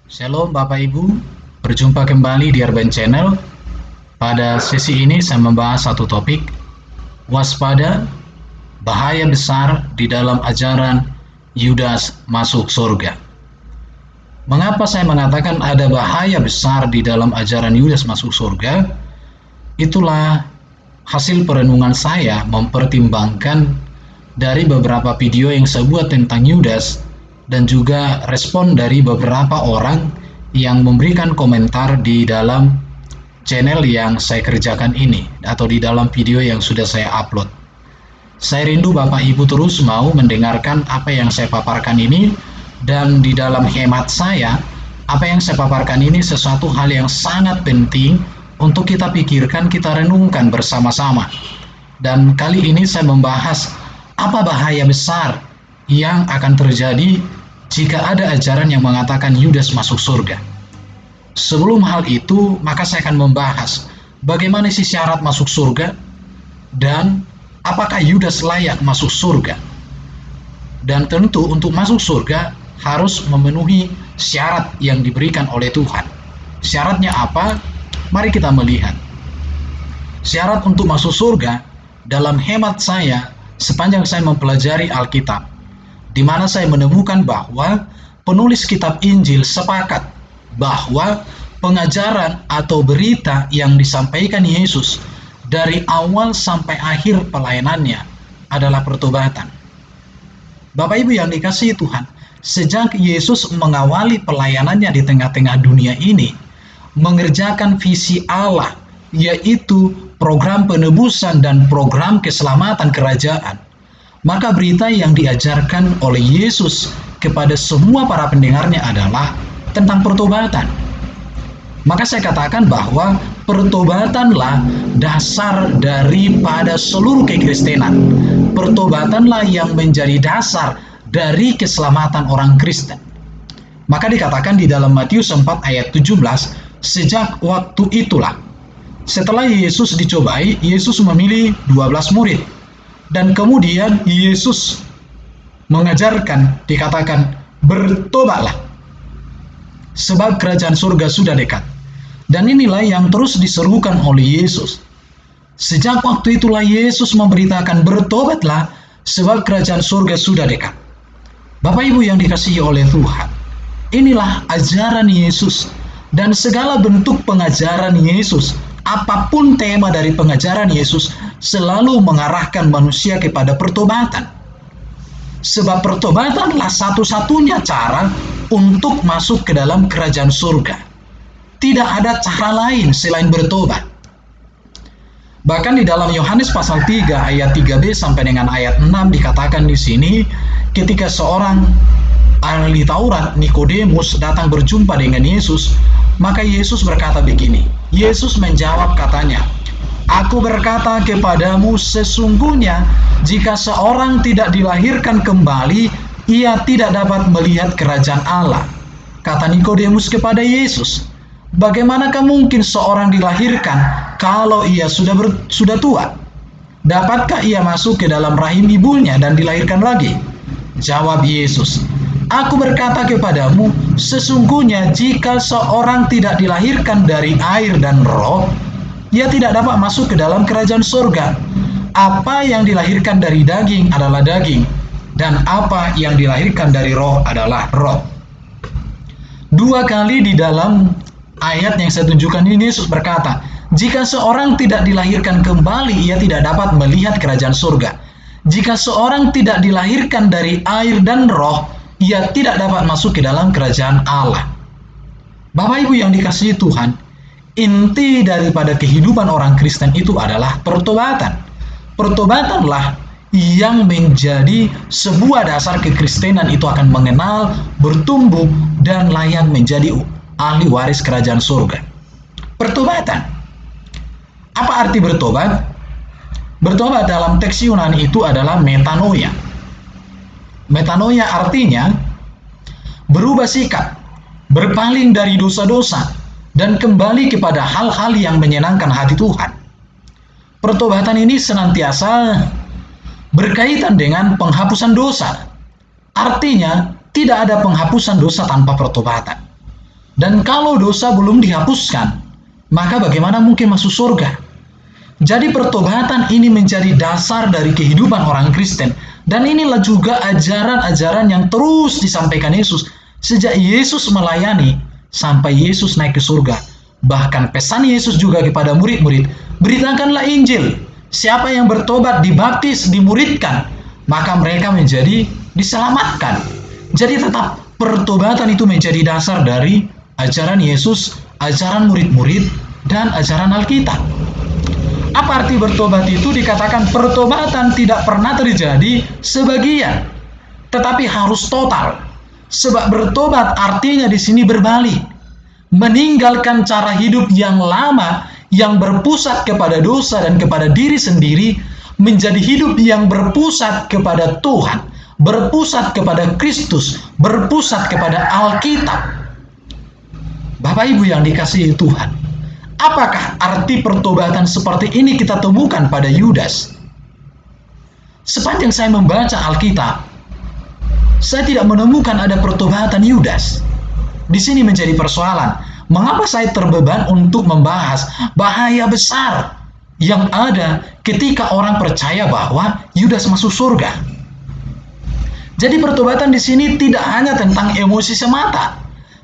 Shalom Bapak Ibu, berjumpa kembali di Urban Channel. Pada sesi ini saya membahas satu topik, waspada, bahaya besar di dalam ajaran Yudas masuk surga. Mengapa saya mengatakan ada bahaya besar di dalam ajaran Yudas masuk surga? Itulah hasil perenungan saya mempertimbangkan dari beberapa video yang saya buat tentang Yudas dan juga respon dari beberapa orang yang memberikan komentar di dalam channel yang saya kerjakan ini atau di dalam video yang sudah saya upload. Saya rindu Bapak Ibu terus mau mendengarkan apa yang saya paparkan ini, dan di dalam hemat saya, apa yang saya paparkan ini sesuatu hal yang sangat penting untuk kita pikirkan, kita renungkan bersama-sama. Dan kali ini saya membahas apa bahaya besar yang akan terjadi jika ada ajaran yang mengatakan Yudas masuk surga. Sebelum hal itu, maka saya akan membahas bagaimana sih syarat masuk surga dan apakah Yudas layak masuk surga. Dan tentu untuk masuk surga harus memenuhi syarat yang diberikan oleh Tuhan. Syaratnya apa? Mari kita melihat. Syarat untuk masuk surga dalam hemat saya sepanjang saya mempelajari Alkitab, di mana saya menemukan bahwa penulis kitab Injil sepakat bahwa pengajaran atau berita yang disampaikan Yesus dari awal sampai akhir pelayanannya adalah pertobatan. Bapak Ibu yang dikasihi Tuhan, sejak Yesus mengawali pelayanannya di tengah-tengah dunia ini, mengerjakan visi Allah, yaitu program penebusan dan program keselamatan kerajaan, maka berita yang diajarkan oleh Yesus kepada semua para pendengarnya adalah tentang pertobatan. Maka saya katakan bahwa pertobatanlah dasar daripada seluruh kekristenan. Pertobatanlah yang menjadi dasar dari keselamatan orang Kristen. Maka dikatakan di dalam Matius 4 ayat 17, sejak waktu itulah, setelah Yesus dicobai, Yesus memilih 12 murid. Dan kemudian Yesus mengajarkan, dikatakan, bertobatlah, sebab kerajaan surga sudah dekat. Dan inilah yang terus diserukan oleh Yesus. Sejak waktu itulah Yesus memberitakan, bertobatlah, sebab kerajaan surga sudah dekat. Bapak Ibu yang dikasihi oleh Tuhan, inilah ajaran Yesus. Dan segala bentuk pengajaran Yesus, apapun tema dari pengajaran Yesus, selalu mengarahkan manusia kepada pertobatan. Sebab pertobatanlah satu-satunya cara untuk masuk ke dalam kerajaan surga. Tidak ada cara lain selain bertobat. Bahkan di dalam Yohanes pasal 3 ayat 3b sampai dengan ayat 6 dikatakan di sini, ketika seorang ahli Taurat, Nikodemus, datang berjumpa dengan Yesus, maka Yesus berkata begini. Yesus menjawab katanya, "Aku berkata kepadamu, sesungguhnya jika seorang tidak dilahirkan kembali, ia tidak dapat melihat kerajaan Allah." Kata Nikodemus kepada Yesus, "Bagaimanakah mungkin seorang dilahirkan kalau ia sudah tua? Dapatkah ia masuk ke dalam rahim ibunya dan dilahirkan lagi?" Jawab Yesus, "Aku berkata kepadamu, sesungguhnya jika seorang tidak dilahirkan dari air dan roh, ia tidak dapat masuk ke dalam kerajaan surga. Apa yang dilahirkan dari daging adalah daging, dan apa yang dilahirkan dari roh adalah roh." Dua kali di dalam ayat yang saya tunjukkan ini Yesus berkata, jika seorang tidak dilahirkan kembali, ia tidak dapat melihat kerajaan surga. Jika seorang tidak dilahirkan dari air dan roh, ia tidak dapat masuk ke dalam kerajaan Allah. Bapak Ibu yang dikasihi Tuhan, inti daripada kehidupan orang Kristen itu adalah pertobatan. Pertobatanlah yang menjadi sebuah dasar kekristenan itu akan mengenal, bertumbuh, dan layak menjadi ahli waris kerajaan surga. Pertobatan. Apa arti bertobat? Bertobat dalam teks Yunani itu adalah metanoia. Metanoia artinya berubah sikap, berpaling dari dosa-dosa, dan kembali kepada hal-hal yang menyenangkan hati Tuhan. Pertobatan ini senantiasa berkaitan dengan penghapusan dosa. Artinya, tidak ada penghapusan dosa tanpa pertobatan. Dan kalau dosa belum dihapuskan, maka bagaimana mungkin masuk surga? Jadi pertobatan ini menjadi dasar dari kehidupan orang Kristen. Dan inilah juga ajaran-ajaran yang terus disampaikan Yesus. Sejak Yesus melayani sampai Yesus naik ke surga. Bahkan pesan Yesus juga kepada murid-murid, beritakanlah Injil. Siapa yang bertobat, dibaptis, dimuridkan, maka mereka menjadi diselamatkan. Jadi tetap pertobatan itu menjadi dasar dari ajaran Yesus, ajaran murid-murid, dan ajaran Alkitab. Apa arti bertobat itu? Dikatakan pertobatan tidak pernah terjadi sebagian, tetapi harus total. Sebab bertobat artinya di sini berbalik, meninggalkan cara hidup yang lama yang berpusat kepada dosa dan kepada diri sendiri, menjadi hidup yang berpusat kepada Tuhan, berpusat kepada Kristus, berpusat kepada Alkitab. Bapak Ibu yang dikasihi Tuhan, apakah arti pertobatan seperti ini kita temukan pada Yudas? Sepanjang saya membaca Alkitab, saya tidak menemukan ada pertobatan Yudas. Di sini menjadi persoalan, mengapa saya terbeban untuk membahas bahaya besar yang ada ketika orang percaya bahwa Yudas masuk surga. Jadi pertobatan di sini tidak hanya tentang emosi semata,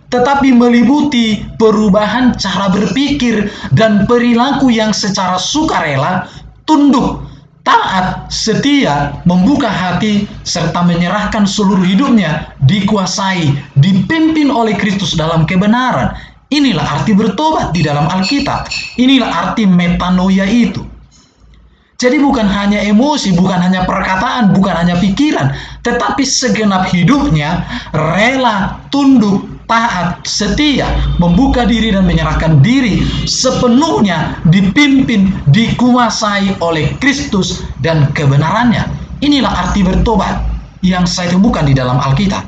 tetapi meliputi perubahan cara berpikir dan perilaku yang secara sukarela, tunduk, taat, setia, membuka hati, serta menyerahkan seluruh hidupnya, dikuasai, dipimpin oleh Kristus dalam kebenaran. Inilah arti bertobat di dalam Alkitab. Inilah arti metanoia itu. Jadi bukan hanya emosi, bukan hanya perkataan, bukan hanya pikiran, tetapi segenap hidupnya rela, tunduk, taat, setia, membuka diri dan menyerahkan diri sepenuhnya, dipimpin, dikuasai oleh Kristus dan kebenarannya. Inilah arti bertobat yang saya temukan di dalam Alkitab.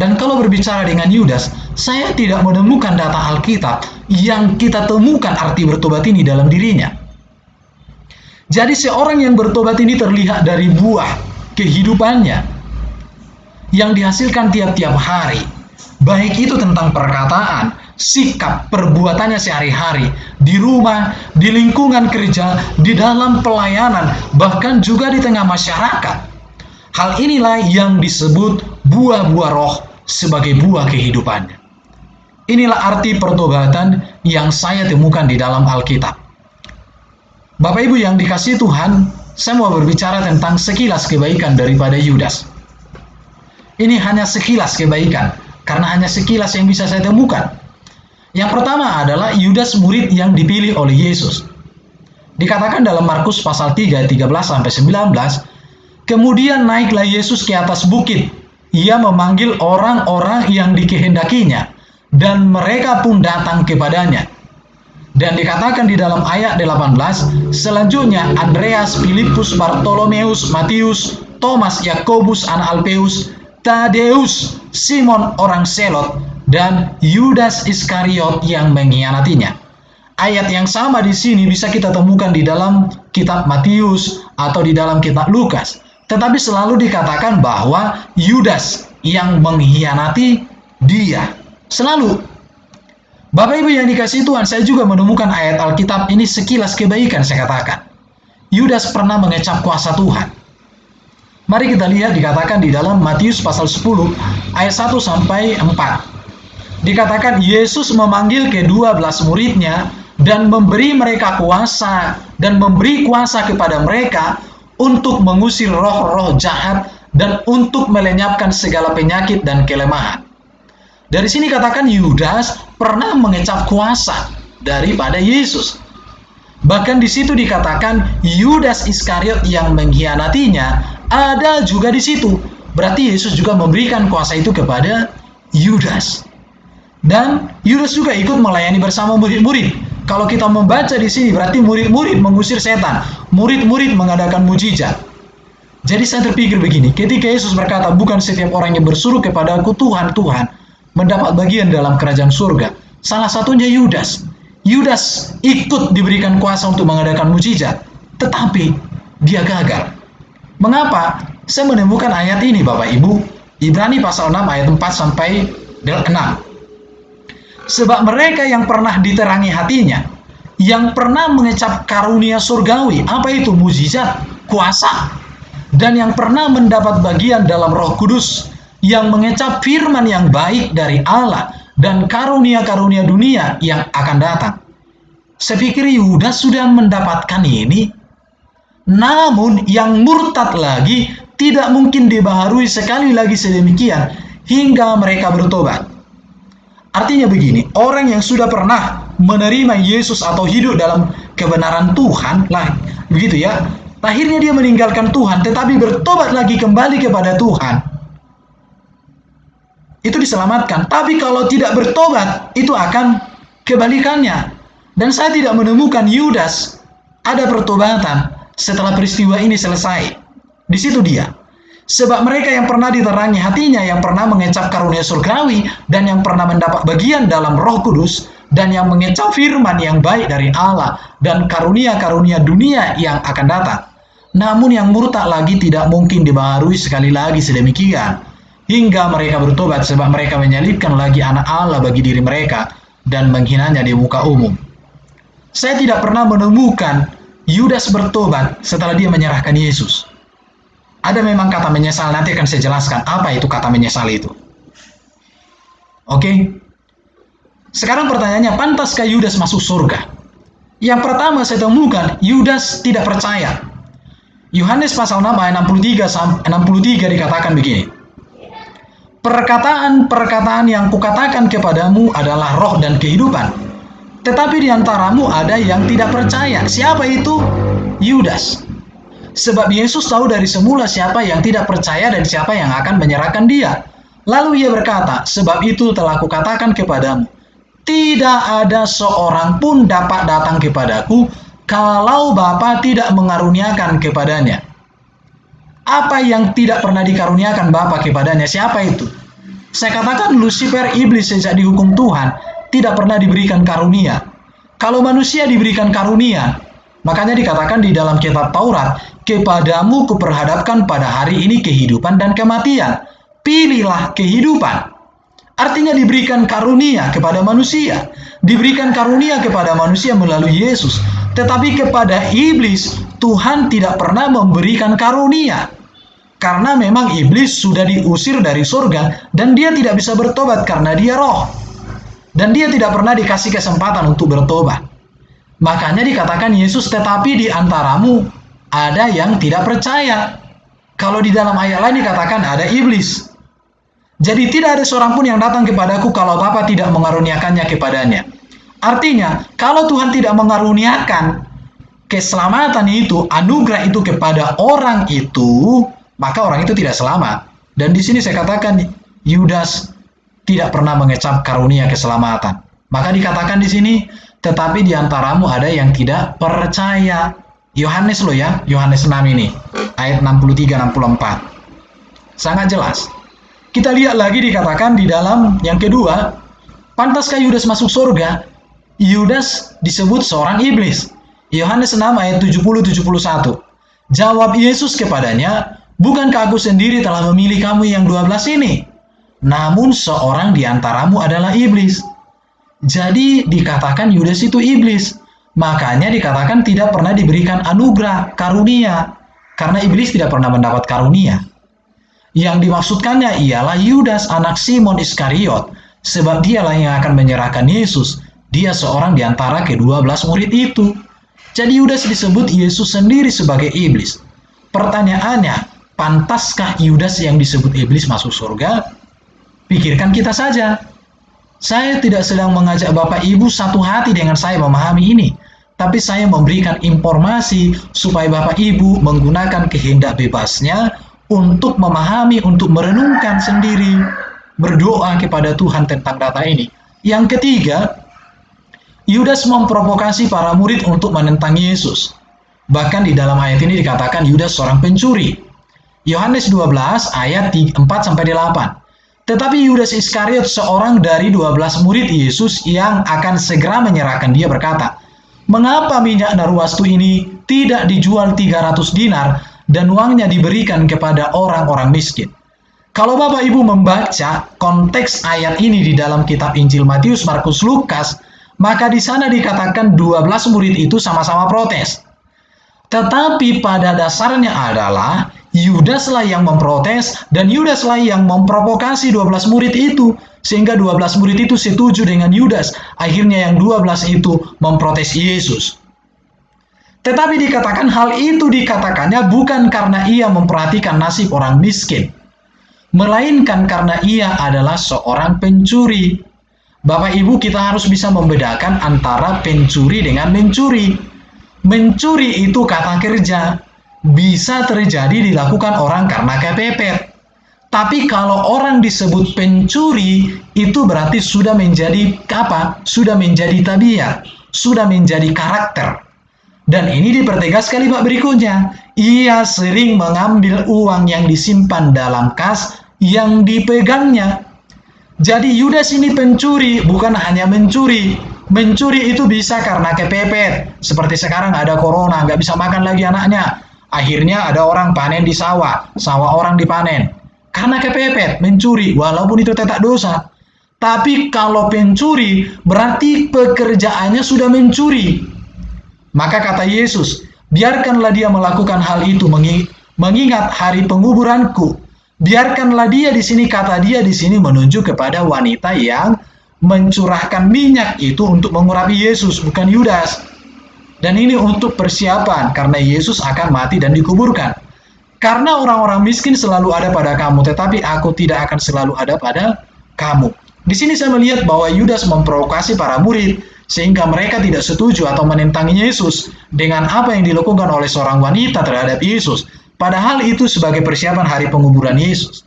Dan kalau berbicara dengan Yudas, saya tidak menemukan data Alkitab yang kita temukan arti bertobat ini dalam dirinya. Jadi seorang yang bertobat ini terlihat dari buah kehidupannya yang dihasilkan tiap-tiap hari. Baik itu tentang perkataan, sikap, perbuatannya sehari-hari, di rumah, di lingkungan kerja, di dalam pelayanan, bahkan juga di tengah masyarakat. Hal inilah yang disebut buah-buah roh sebagai buah kehidupannya. Inilah arti pertobatan yang saya temukan di dalam Alkitab. Bapak Ibu yang dikasihi Tuhan, saya mau berbicara tentang sekilas kebaikan daripada Yudas. Ini hanya sekilas kebaikan, karena hanya sekilas yang bisa saya temukan. Yang pertama adalah Yudas murid yang dipilih oleh Yesus. Dikatakan dalam Markus pasal 3, 13-19, kemudian naiklah Yesus ke atas bukit. Ia memanggil orang-orang yang dikehendakinya, dan mereka pun datang kepadanya. Dan dikatakan di dalam ayat 18, selanjutnya Andreas, Filipus, Bartolomeus, Matius, Thomas, Yakobus, anak Alpeus, Tadeus, Simon orang Selot, dan Yudas Iskariot yang mengkhianatinya. Ayat yang sama di sini bisa kita temukan di dalam kitab Matius atau di dalam kitab Lukas. Tetapi selalu dikatakan bahwa Yudas yang mengkhianati dia. Selalu. Bapak Ibu yang dikasihi Tuhan, saya juga menemukan ayat Alkitab ini sekilas kebaikan saya katakan. Yudas pernah mengecap kuasa Tuhan. Mari kita lihat dikatakan di dalam Matius pasal 10 ayat 1-4. Dikatakan Yesus memanggil ke-12 muridnya dan memberi mereka kuasa dan memberi kuasa kepada mereka untuk mengusir roh-roh jahat dan untuk melenyapkan segala penyakit dan kelemahan. Dari sini katakan Yudas pernah mengecap kuasa daripada Yesus. Bahkan di situ dikatakan Yudas Iskariot yang mengkhianatinya ada juga di situ. Berarti Yesus juga memberikan kuasa itu kepada Yudas. Dan Yudas juga ikut melayani bersama murid-murid. Kalau kita membaca di sini berarti murid-murid mengusir setan, murid-murid mengadakan mujizat. Jadi saya terpikir begini, ketika Yesus berkata bukan setiap orang yang berseru kepada Aku Tuhan, Tuhan, mendapat bagian dalam kerajaan surga. Salah satunya Yudas. Yudas ikut diberikan kuasa untuk mengadakan mujizat, tetapi dia gagal. Mengapa? Saya menemukan ayat ini Bapak Ibu, Ibrani pasal 6 ayat 4-6. Sebab mereka yang pernah diterangi hatinya, yang pernah mengecap karunia surgawi, apa itu? Mujizat, kuasa, dan yang pernah mendapat bagian dalam Roh Kudus, yang mengecap firman yang baik dari Allah, dan karunia-karunia dunia yang akan datang. Saya pikir Yudas sudah mendapatkan ini, namun yang murtad lagi tidak mungkin dibaharui sekali lagi sedemikian hingga mereka bertobat. Artinya begini, orang yang sudah pernah menerima Yesus atau hidup dalam kebenaran Tuhan, lah begitu ya, akhirnya dia meninggalkan Tuhan tetapi bertobat lagi kembali kepada Tuhan, itu diselamatkan. Tapi kalau tidak bertobat, itu akan kebalikannya. Dan saya tidak menemukan Yudas ada pertobatan setelah peristiwa ini selesai. Di situ dia. Sebab mereka yang pernah diterangi hatinya, yang pernah mengecap karunia surgawi, dan yang pernah mendapat bagian dalam Roh Kudus, dan yang mengecap firman yang baik dari Allah, dan karunia-karunia dunia yang akan datang. Namun yang murtad lagi tidak mungkin dibaharui sekali lagi sedemikian, hingga mereka bertobat, sebab mereka menyalibkan lagi anak Allah bagi diri mereka, dan menghinanya di muka umum. Saya tidak pernah menemukan Yudas bertobat setelah dia menyerahkan Yesus. Ada memang kata menyesal, nanti akan saya jelaskan apa itu kata menyesal itu. Oke. Sekarang pertanyaannya, pantaskah Yudas masuk surga? Yang pertama saya temukan, Yudas tidak percaya. Yohanes pasal 6 ayat 63 dikatakan begini. Perkataan-perkataan yang kukatakan kepadamu adalah roh dan kehidupan. Tetapi di antaramu ada yang tidak percaya. Siapa itu? Yudas. Sebab Yesus tahu dari semula siapa yang tidak percaya dan siapa yang akan menyerahkan dia. Lalu ia berkata, sebab itu telah kukatakan kepadamu, tidak ada seorang pun dapat datang kepadaku kalau Bapa tidak mengaruniakan kepadanya. Apa yang tidak pernah dikaruniakan Bapa kepadanya? Siapa itu? Saya katakan Lucifer, iblis sejak dihukum Tuhan, tidak pernah diberikan karunia. Kalau manusia diberikan karunia, makanya dikatakan di dalam kitab Taurat, kepadamu kuperhadapkan pada hari ini kehidupan dan kematian. Pilihlah kehidupan. Artinya diberikan karunia kepada manusia. Diberikan karunia kepada manusia melalui Yesus. Tetapi kepada iblis, Tuhan tidak pernah memberikan karunia. Karena memang iblis sudah diusir dari surga dan dia tidak bisa bertobat karena dia roh. Dan dia tidak pernah dikasih kesempatan untuk bertobat. Makanya dikatakan Yesus, tetapi di antaramu ada yang tidak percaya. Kalau di dalam ayat lain dikatakan ada iblis. Jadi tidak ada seorang pun yang datang kepadaku kalau Bapa tidak mengaruniakannya kepadanya. Artinya, kalau Tuhan tidak mengaruniakan keselamatan itu, anugerah itu kepada orang itu, maka orang itu tidak selamat. Dan di sini saya katakan Yudas tidak pernah mengecap karunia keselamatan. Maka dikatakan di sini, tetapi di antaramu ada yang tidak percaya. Yohanes loh ya, Yohanes 6 ini, ayat 63-64. Sangat jelas. Kita lihat lagi dikatakan di dalam yang kedua, pantaskah Yudas masuk surga? Yudas disebut seorang iblis. Yohanes 6 ayat 70-71. Jawab Yesus kepadanya, bukankah aku sendiri telah memilih kamu yang 12 ini? Namun seorang di antaramu adalah iblis. Jadi dikatakan Yudas itu iblis. Makanya dikatakan tidak pernah diberikan anugerah, karunia. Karena iblis tidak pernah mendapat karunia. Yang dimaksudkannya ialah Yudas anak Simon Iskariot. Sebab dialah yang akan menyerahkan Yesus. Dia seorang di antara ke-12 murid itu. Jadi Yudas disebut Yesus sendiri sebagai iblis. Pertanyaannya, pantaskah Yudas yang disebut iblis masuk surga? Pikirkan kita saja. Saya tidak sedang mengajak Bapak Ibu satu hati dengan saya memahami ini. Tapi saya memberikan informasi supaya Bapak Ibu menggunakan kehendak bebasnya untuk memahami, untuk merenungkan sendiri. Berdoa kepada Tuhan tentang data ini. Yang ketiga, Yudas memprovokasi para murid untuk menentang Yesus. Bahkan di dalam ayat ini dikatakan Yudas seorang pencuri. Yohanes 12 ayat 4-8. Tetapi Yudas Iskariot, seorang dari 12 murid Yesus yang akan segera menyerahkan dia, berkata, mengapa minyak narwastu ini tidak dijual 300 dinar dan uangnya diberikan kepada orang-orang miskin? Kalau Bapak Ibu membaca konteks ayat ini di dalam kitab Injil Matius, Markus, Lukas, maka di sana dikatakan 12 murid itu sama-sama protes. Tetapi pada dasarnya adalah Yudaslah yang memprotes dan Yudaslah yang memprovokasi 12 murid itu. Sehingga 12 murid itu setuju dengan Yudas. Akhirnya yang 12 itu memprotes Yesus. Tetapi dikatakan hal itu dikatakannya bukan karena ia memperhatikan nasib orang miskin, melainkan karena ia adalah seorang pencuri. Bapak Ibu, kita harus bisa membedakan antara pencuri dengan mencuri. Mencuri itu kata kerja, bisa terjadi dilakukan orang karena kepepet. Tapi kalau orang disebut pencuri, itu berarti sudah menjadi apa? Sudah menjadi tabiat, sudah menjadi karakter. Dan ini dipertegas kalimat berikutnya. Ia sering mengambil uang yang disimpan dalam kas yang dipegangnya. Jadi Yudas ini pencuri, bukan hanya mencuri. Mencuri itu bisa karena kepepet. Seperti sekarang ada corona, nggak bisa makan lagi anaknya. Akhirnya ada orang panen di sawah, sawah orang dipanen. Karena kepepet, mencuri, walaupun itu tetap dosa. Tapi kalau pencuri, berarti pekerjaannya sudah mencuri. Maka kata Yesus, biarkanlah dia melakukan hal itu mengingat hari penguburanku. Biarkanlah dia di sini, kata dia di sini menunjuk kepada wanita yang mencurahkan minyak itu untuk mengurapi Yesus, bukan Yudas. Dan ini untuk persiapan karena Yesus akan mati dan dikuburkan. Karena orang-orang miskin selalu ada pada kamu, tetapi aku tidak akan selalu ada pada kamu. Di sini saya melihat bahwa Yudas memprovokasi para murid sehingga mereka tidak setuju atau menentang Yesus dengan apa yang dilakukan oleh seorang wanita terhadap Yesus. Padahal itu sebagai persiapan hari penguburan Yesus.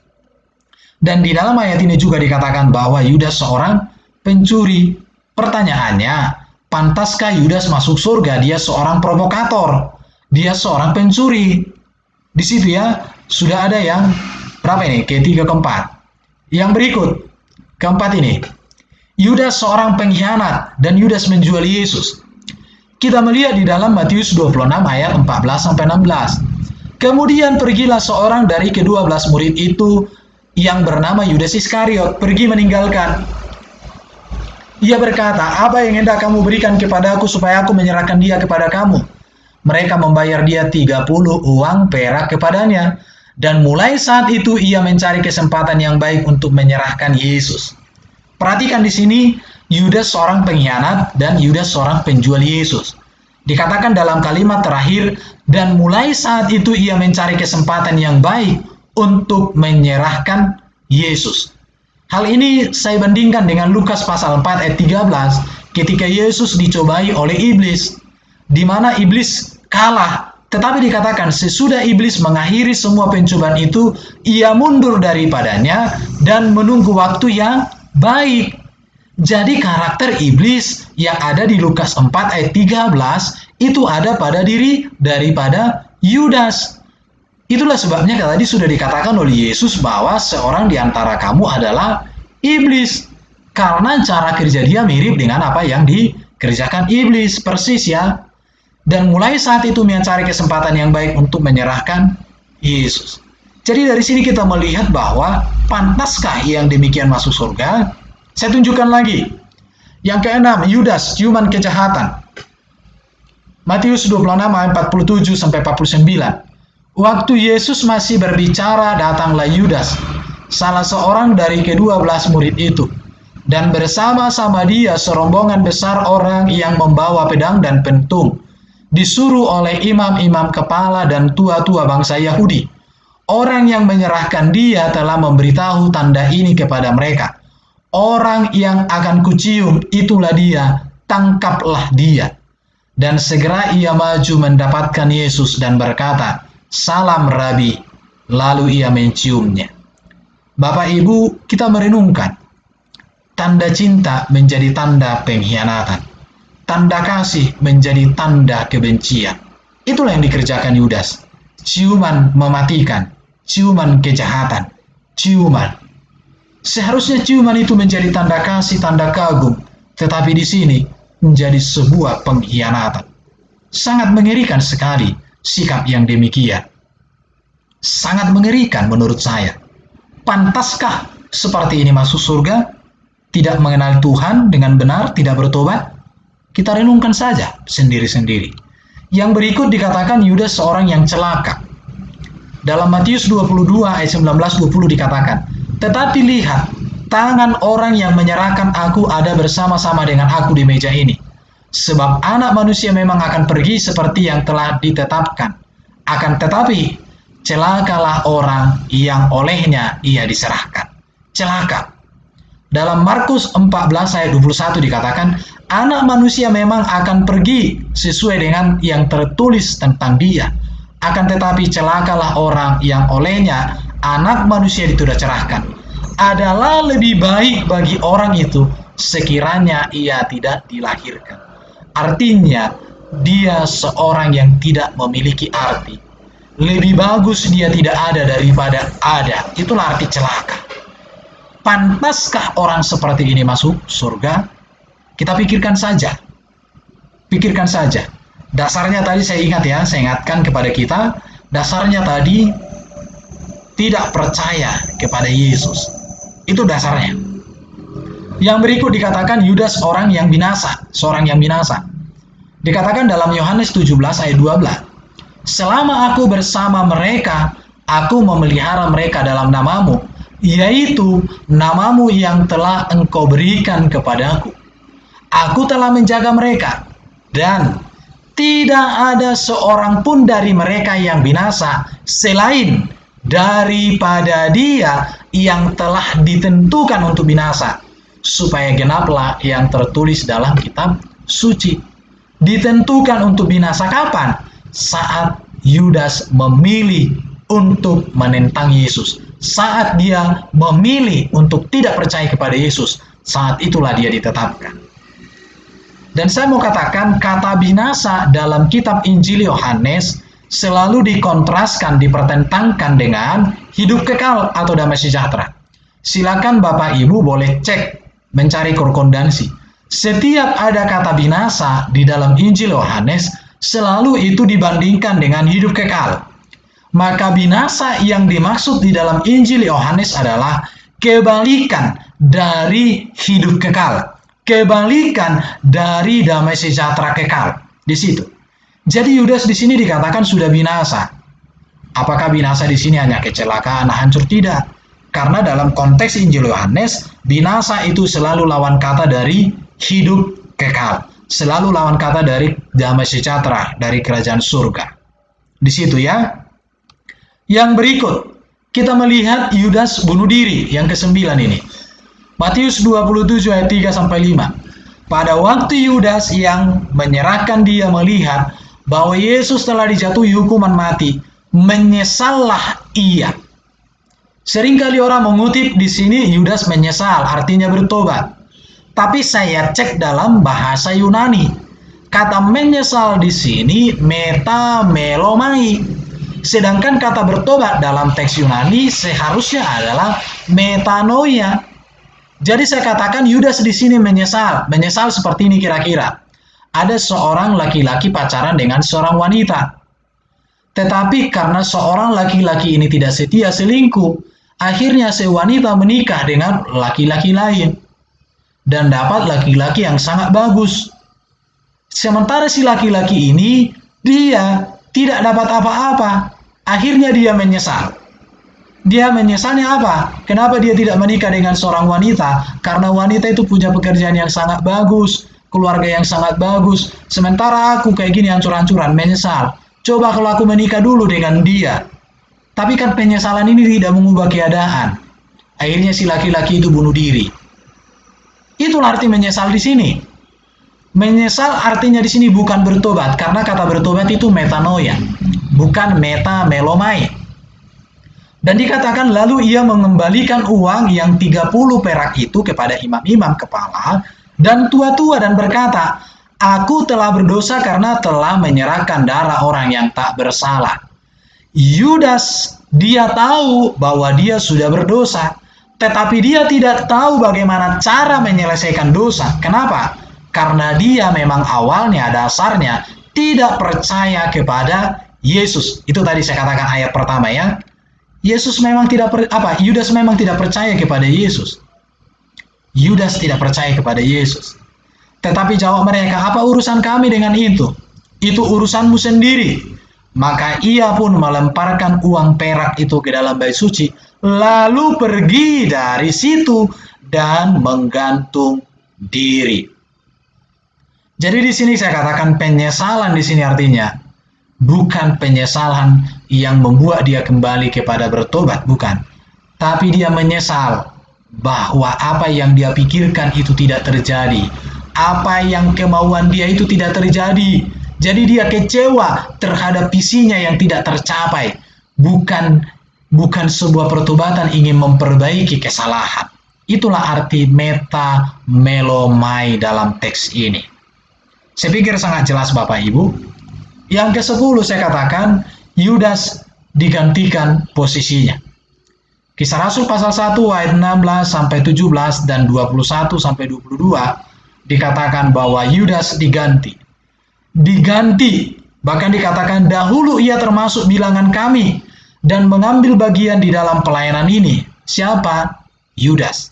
Dan di dalam ayat ini juga dikatakan bahwa Yudas seorang pencuri. Pertanyaannya, pantaskah Yudas masuk surga? Dia seorang provokator. Dia seorang pencuri. Di situ ya, sudah ada yang berapa ini? Ketiga, keempat. Yang berikut, keempat ini. Yudas seorang pengkhianat dan Yudas menjual Yesus. Kita melihat di dalam Matius 26 ayat 14-16. Kemudian pergilah seorang dari ke-12 murid itu yang bernama Yudas Iskariot pergi meninggalkan. Ia berkata, apa yang hendak kamu berikan kepadaku supaya aku menyerahkan dia kepada kamu? Mereka membayar dia 30 uang perak kepadanya. Dan mulai saat itu ia mencari kesempatan yang baik untuk menyerahkan Yesus. Perhatikan di sini, Yudas seorang pengkhianat dan Yudas seorang penjual Yesus. Dikatakan dalam kalimat terakhir, dan mulai saat itu ia mencari kesempatan yang baik untuk menyerahkan Yesus. Hal ini saya bandingkan dengan Lukas pasal 4 ayat 13 ketika Yesus dicobai oleh iblis, di mana iblis kalah. Tetapi dikatakan sesudah iblis mengakhiri semua pencobaan itu, ia mundur daripadanya dan menunggu waktu yang baik. Jadi karakter iblis yang ada di Lukas 4 ayat 13 itu ada pada diri daripada Yudas. Itulah sebabnya tadi sudah dikatakan oleh Yesus bahwa seorang di antara kamu adalah iblis. Karena cara kerja dia mirip dengan apa yang dikerjakan iblis, persis ya. Dan mulai saat itu mencari kesempatan yang baik untuk menyerahkan Yesus. Jadi dari sini kita melihat bahwa pantaskah yang demikian masuk surga? Saya tunjukkan lagi. Yang keenam, Yudas, ciuman kejahatan. Matius 26 ayat 47-49. Waktu Yesus masih berbicara, datanglah Yudas, salah seorang dari ke-12 murid itu. Dan bersama-sama dia serombongan besar orang yang membawa pedang dan pentung, disuruh oleh imam-imam kepala dan tua-tua bangsa Yahudi. Orang yang menyerahkan dia telah memberitahu tanda ini kepada mereka. Orang yang akan kucium, itulah dia, tangkaplah dia. Dan segera ia maju mendapatkan Yesus dan berkata, salam Rabi, lalu ia menciumnya. Bapak Ibu, kita merenungkan, tanda cinta menjadi tanda pengkhianatan. Tanda kasih menjadi tanda kebencian. Itulah yang dikerjakan Yudas. Ciuman mematikan, ciuman kejahatan, ciuman. Seharusnya ciuman itu menjadi tanda kasih, tanda kagum, tetapi di sini menjadi sebuah pengkhianatan. Sangat mengerikan sekali sikap yang demikian. Sangat mengerikan menurut saya. Pantaskah seperti ini masuk surga? Tidak mengenal Tuhan dengan benar, tidak bertobat? Kita renungkan saja sendiri-sendiri. Yang berikut dikatakan Yudas seorang yang celaka. Dalam Matius 22 ayat 19-20 dikatakan, tetapi lihat, tangan orang yang menyerahkan aku ada bersama-sama dengan aku di meja ini. Sebab anak manusia memang akan pergi seperti yang telah ditetapkan. Akan tetapi, celakalah orang yang olehnya ia diserahkan. Celaka. Dalam Markus 14 ayat 21 dikatakan, anak manusia memang akan pergi sesuai dengan yang tertulis tentang dia. Akan tetapi celakalah orang yang olehnya anak manusia dicerahkan. Adalah lebih baik bagi orang itu sekiranya ia tidak dilahirkan. Artinya, dia seorang yang tidak memiliki arti. Lebih bagus dia tidak ada daripada ada. Itulah arti celaka. Pantaskah orang seperti ini masuk surga? Kita pikirkan saja. Pikirkan saja. Dasarnya tadi saya ingatkan kepada kita, dasarnya tadi tidak percaya kepada Yesus. Itu dasarnya. Yang berikut dikatakan Yudas orang yang binasa, seorang yang binasa. Dikatakan dalam Yohanes 17 ayat 12. Selama aku bersama mereka, aku memelihara mereka dalam namamu, yaitu namamu yang telah engkau berikan kepadaku. Aku telah menjaga mereka, dan tidak ada seorang pun dari mereka yang binasa selain daripada dia yang telah ditentukan untuk binasa, supaya genaplah yang tertulis dalam kitab suci. Ditentukan untuk binasa kapan? Saat Yudas memilih untuk menentang Yesus. Saat dia memilih untuk tidak percaya kepada Yesus, saat itulah dia ditetapkan. Dan saya mau katakan, kata binasa dalam kitab Injil Yohanes selalu dikontraskan, dipertentangkan dengan hidup kekal atau damai sejahtera. Silakan Bapak Ibu boleh cek, mencari konkordansi. Setiap ada kata binasa di dalam Injil Yohanes, selalu itu dibandingkan dengan hidup kekal. Maka binasa yang dimaksud di dalam Injil Yohanes adalah kebalikan dari hidup kekal. Kebalikan dari damai sejahtera kekal. Di situ. Jadi Yudas di sini dikatakan sudah binasa. Apakah binasa di sini hanya kecelakaan, hancur? Tidak. Karena dalam konteks Injil Yohanes, binasa itu selalu lawan kata dari hidup kekal. Selalu lawan kata dari damai sejahtera, dari kerajaan surga. Di situ ya. Yang berikut, kita melihat Yudas bunuh diri yang ke-9 ini. Matius 27 ayat 3-5. Pada waktu Yudas yang menyerahkan dia melihat bahwa Yesus telah dijatuhi hukuman mati, menyesallah ia. Seringkali orang mengutip di sini Yudas menyesal, artinya bertobat. Tapi saya cek dalam bahasa Yunani. Kata menyesal di sini metamelomai. Sedangkan kata bertobat dalam teks Yunani seharusnya adalah metanoia. Jadi saya katakan Yudas di sini menyesal. Menyesal seperti ini kira-kira. Ada seorang laki-laki pacaran dengan seorang wanita. Tetapi karena seorang laki-laki ini tidak setia, selingkuh, akhirnya si wanita menikah dengan laki-laki lain. Dan dapat laki-laki yang sangat bagus. Sementara si laki-laki ini, dia tidak dapat apa-apa. Akhirnya dia menyesal. Dia menyesalnya apa? Kenapa dia tidak menikah dengan seorang wanita? Karena wanita itu punya pekerjaan yang sangat bagus, keluarga yang sangat bagus. Sementara aku kayak gini hancur-hancuran, menyesal. Coba kalau aku menikah dulu dengan dia. Tapi kan penyesalan ini tidak mengubah keadaan. Akhirnya si laki-laki itu bunuh diri. Itulah arti menyesal di sini. Menyesal artinya di sini bukan bertobat, karena kata bertobat itu metanoia, bukan metamelomai. Dan dikatakan lalu ia mengembalikan uang yang 30 perak itu kepada imam-imam kepala dan tua-tua dan berkata, aku telah berdosa karena telah menyerahkan darah orang yang tak bersalah. Yudas, dia tahu bahwa dia sudah berdosa, tetapi dia tidak tahu bagaimana cara menyelesaikan dosa. Kenapa? Karena dia memang awalnya, dasarnya tidak percaya kepada Yesus. Itu tadi saya katakan ayat pertama ya. Yudas memang tidak percaya kepada Yesus. Yudas tidak percaya kepada Yesus. Tetapi jawab mereka, apa urusan kami dengan itu? Itu urusanmu sendiri. Maka ia pun melemparkan uang perak itu ke dalam bait suci, lalu pergi dari situ dan menggantung diri. Jadi di sini saya katakan penyesalan di sini artinya bukan penyesalan yang membuat dia kembali kepada bertobat, bukan. Tapi dia menyesal bahwa apa yang dia pikirkan itu tidak terjadi. Apa yang kemauan dia itu tidak terjadi. Jadi dia kecewa terhadap visinya yang tidak tercapai. Bukan sebuah pertobatan ingin memperbaiki kesalahan. Itulah arti metamelomai dalam teks ini. Saya pikir sangat jelas Bapak Ibu. Yang ke-10 saya katakan, Yudas digantikan posisinya. Kisah Rasul pasal 1 ayat 16 sampai 17 dan 21 sampai 22 dikatakan bahwa Yudas diganti. Bahkan dikatakan dahulu ia termasuk bilangan kami dan mengambil bagian di dalam pelayanan ini. Siapa? Yudas.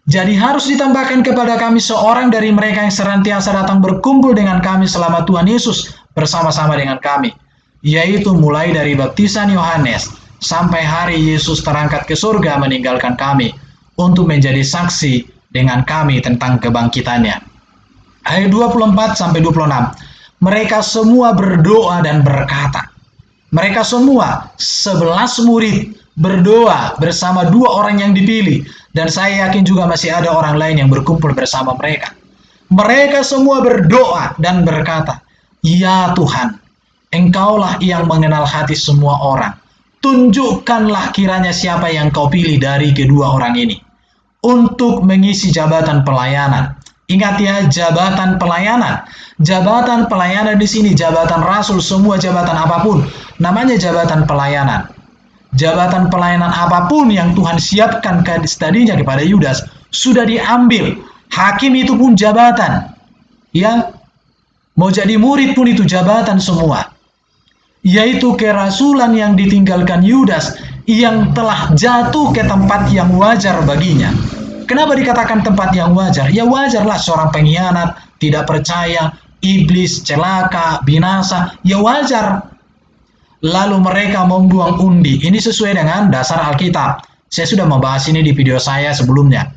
Jadi harus ditambahkan kepada kami seorang dari mereka yang senantiasa datang berkumpul dengan kami selama Tuhan Yesus bersama-sama dengan kami, yaitu mulai dari baptisan Yohanes sampai hari Yesus terangkat ke surga meninggalkan kami untuk menjadi saksi dengan kami tentang kebangkitannya. Ayat 24 sampai 26. Mereka semua berdoa dan berkata. Mereka semua 11 murid berdoa bersama 2 orang yang dipilih. Dan saya yakin juga masih ada orang lain yang berkumpul bersama mereka. Mereka semua berdoa dan berkata, ya Tuhan, Engkaulah yang mengenal hati semua orang. Tunjukkanlah kiranya siapa yang Kau pilih dari kedua orang ini untuk mengisi jabatan pelayanan. Ingat ya, jabatan pelayanan. Jabatan pelayanan di sini, jabatan rasul, semua jabatan apapun, namanya jabatan pelayanan. Jabatan pelayanan apapun yang Tuhan siapkan tadinya kepada Yudas sudah diambil. Hakim itu pun jabatan. Ya, mau jadi murid pun itu jabatan semua. Yaitu kerasulan yang ditinggalkan Yudas yang telah jatuh ke tempat yang wajar baginya. Kenapa dikatakan tempat yang wajar? Ya wajarlah seorang pengkhianat, tidak percaya, iblis, celaka, binasa. Ya wajar. Lalu mereka membuang undi. Ini sesuai dengan dasar Alkitab. Saya sudah membahas ini di video saya sebelumnya.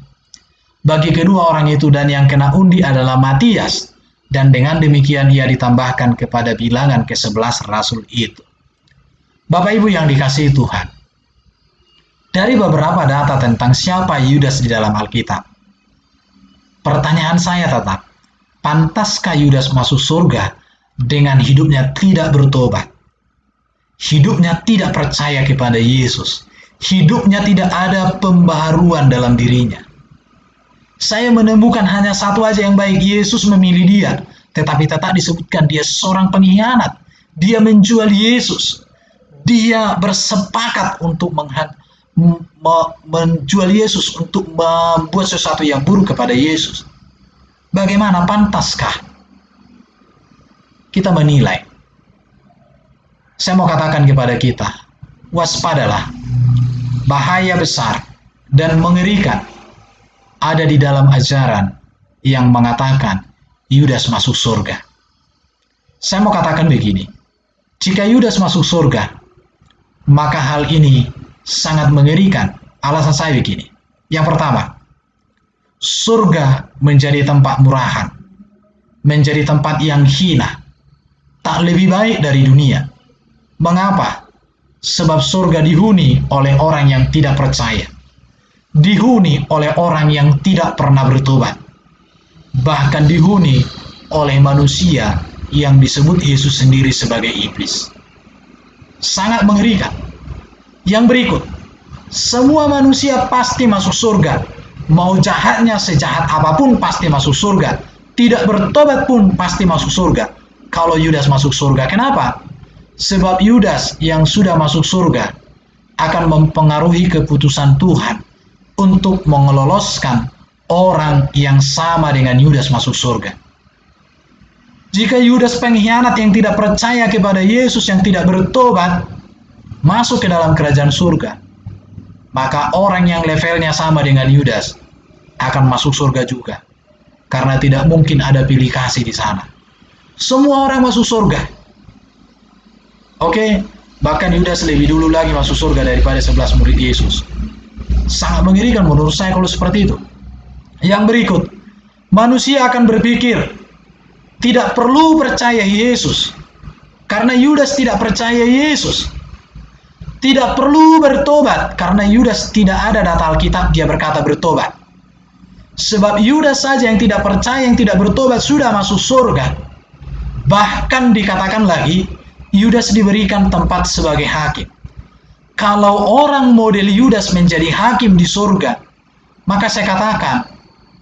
Bagi kedua orang itu dan yang kena undi adalah Matias. Dan dengan demikian ia ditambahkan kepada bilangan ke-11 rasul itu. Bapak Ibu yang dikasihi Tuhan. Dari beberapa data tentang siapa Yudas di dalam Alkitab. Pertanyaan saya tetap, pantaskah Yudas masuk surga dengan hidupnya tidak bertobat? Hidupnya tidak percaya kepada Yesus. Hidupnya tidak ada pembaharuan dalam dirinya. Saya menemukan hanya satu aja yang baik. Yesus memilih dia. Tetapi tetap disebutkan dia seorang pengkhianat. Dia menjual Yesus. Dia bersepakat untuk menjual Yesus, untuk membuat sesuatu yang buruk kepada Yesus. Bagaimana pantaskah kita menilai? Saya mau katakan kepada kita, waspadalah, bahaya besar dan mengerikan ada di dalam ajaran yang mengatakan Yudas masuk surga. Saya mau katakan begini, jika Yudas masuk surga, maka hal ini sangat mengerikan. Alasan saya begini, yang pertama, surga menjadi tempat murahan, menjadi tempat yang hina, tak lebih baik dari dunia. Mengapa? Sebab surga dihuni oleh orang yang tidak percaya. Dihuni oleh orang yang tidak pernah bertobat. Bahkan dihuni oleh manusia yang disebut Yesus sendiri sebagai iblis. Sangat mengerikan. Yang berikut, semua manusia pasti masuk surga. Mau jahatnya sejahat apapun pasti masuk surga. Tidak bertobat pun pasti masuk surga. Kalau Yudas masuk surga, kenapa? Sebab Yudas yang sudah masuk surga akan mempengaruhi keputusan Tuhan untuk mengeloloskan orang yang sama dengan Yudas masuk surga. Jika Yudas pengkhianat yang tidak percaya kepada Yesus, yang tidak bertobat, masuk ke dalam kerajaan surga, maka orang yang levelnya sama dengan Yudas akan masuk surga juga. Karena tidak mungkin ada pilih kasih di sana. Semua orang masuk surga. Oke, bahkan Yudas lebih dulu lagi masuk surga daripada 11 murid Yesus. Sangat mengerikan menurut saya kalau seperti itu. Yang berikut, manusia akan berpikir tidak perlu percaya Yesus karena Yudas tidak percaya Yesus. Tidak perlu bertobat karena Yudas tidak ada data Alkitab dia berkata bertobat. Sebab Yudas saja yang tidak percaya, yang tidak bertobat sudah masuk surga. Bahkan dikatakan lagi, Yudas diberikan tempat sebagai hakim. Kalau orang model Yudas menjadi hakim di surga, maka saya katakan,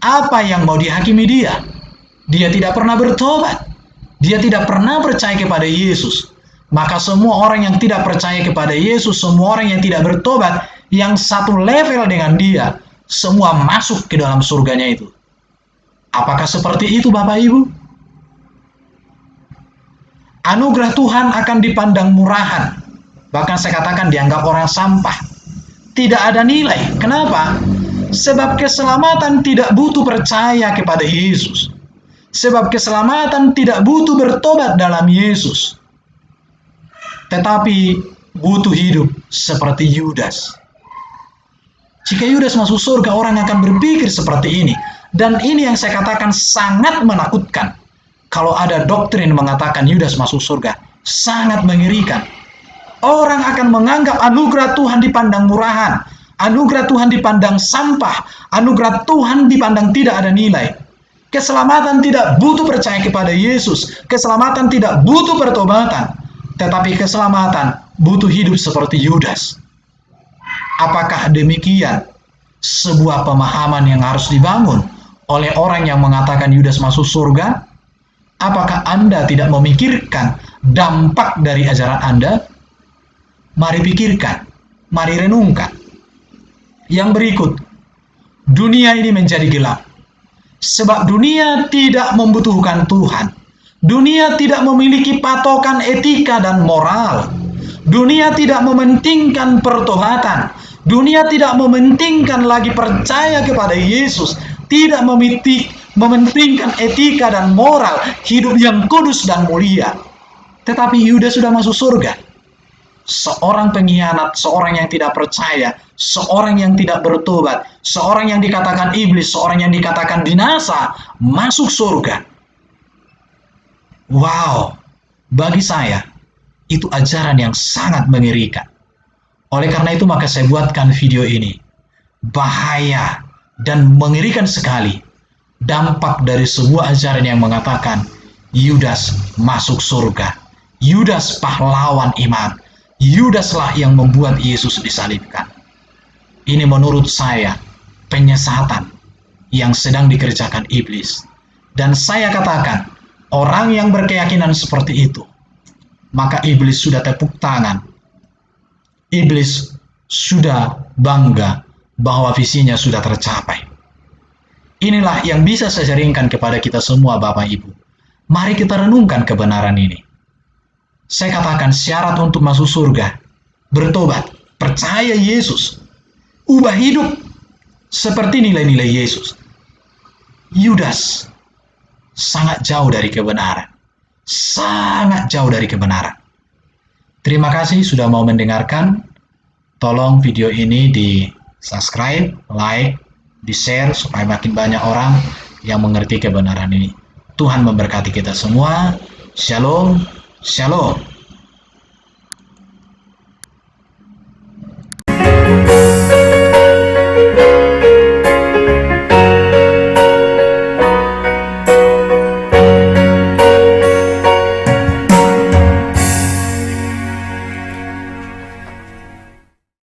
apa yang mau dihakimi dia? Dia tidak pernah bertobat. Dia tidak pernah percaya kepada Yesus. Maka semua orang yang tidak percaya kepada Yesus, semua orang yang tidak bertobat, yang satu level dengan dia, semua masuk ke dalam surganya itu. Apakah seperti itu Bapak Ibu? Anugerah Tuhan akan dipandang murahan. Bahkan saya katakan dianggap orang sampah. Tidak ada nilai. Kenapa? Sebab keselamatan tidak butuh percaya kepada Yesus. Sebab keselamatan tidak butuh bertobat dalam Yesus. Tetapi butuh hidup seperti Yudas. Jika Yudas masuk surga, orang akan berpikir seperti ini. Dan ini yang saya katakan sangat menakutkan. Kalau ada doktrin mengatakan Yudas masuk surga, sangat mengerikan. Orang akan menganggap anugerah Tuhan dipandang murahan. Anugerah Tuhan dipandang sampah. Anugerah Tuhan dipandang tidak ada nilai. Keselamatan tidak butuh percaya kepada Yesus. Keselamatan tidak butuh pertobatan. Tetapi keselamatan butuh hidup seperti Yudas. Apakah demikian sebuah pemahaman yang harus dibangun oleh orang yang mengatakan Yudas masuk surga? Apakah Anda tidak memikirkan dampak dari ajaran Anda? Mari pikirkan, mari renungkan. Yang berikut, dunia ini menjadi gelap. Sebab dunia tidak membutuhkan Tuhan. Dunia tidak memiliki patokan etika dan moral. Dunia tidak mementingkan pertobatan. Dunia tidak mementingkan lagi percaya kepada Yesus. Tidak mementingkan etika dan moral, hidup yang kudus dan mulia. Tetapi Yudas sudah masuk surga. Seorang pengkhianat, seorang yang tidak percaya, seorang yang tidak bertobat, seorang yang dikatakan iblis, seorang yang dikatakan binasa, masuk surga. Wow, bagi saya itu ajaran yang sangat mengerikan. Oleh karena itu maka saya buatkan video ini. Bahaya dan mengerikan sekali dampak dari sebuah ajaran yang mengatakan Yudas masuk surga. Yudas pahlawan iman. Yudaslah yang membuat Yesus disalibkan. Ini menurut saya penyesatan yang sedang dikerjakan iblis. Dan saya katakan, orang yang berkeyakinan seperti itu, maka iblis sudah tepuk tangan. Iblis sudah bangga bahwa visinya sudah tercapai. Inilah yang bisa saya sharingkan kepada kita semua Bapak Ibu. Mari kita renungkan kebenaran ini. Saya katakan syarat untuk masuk surga, bertobat, percaya Yesus, ubah hidup seperti nilai-nilai Yesus. Yudas sangat jauh dari kebenaran. Sangat jauh dari kebenaran. Terima kasih sudah mau mendengarkan. Tolong video ini di subscribe, like, di share supaya makin banyak orang yang mengerti kebenaran ini. Tuhan memberkati kita semua. Shalom, shalom.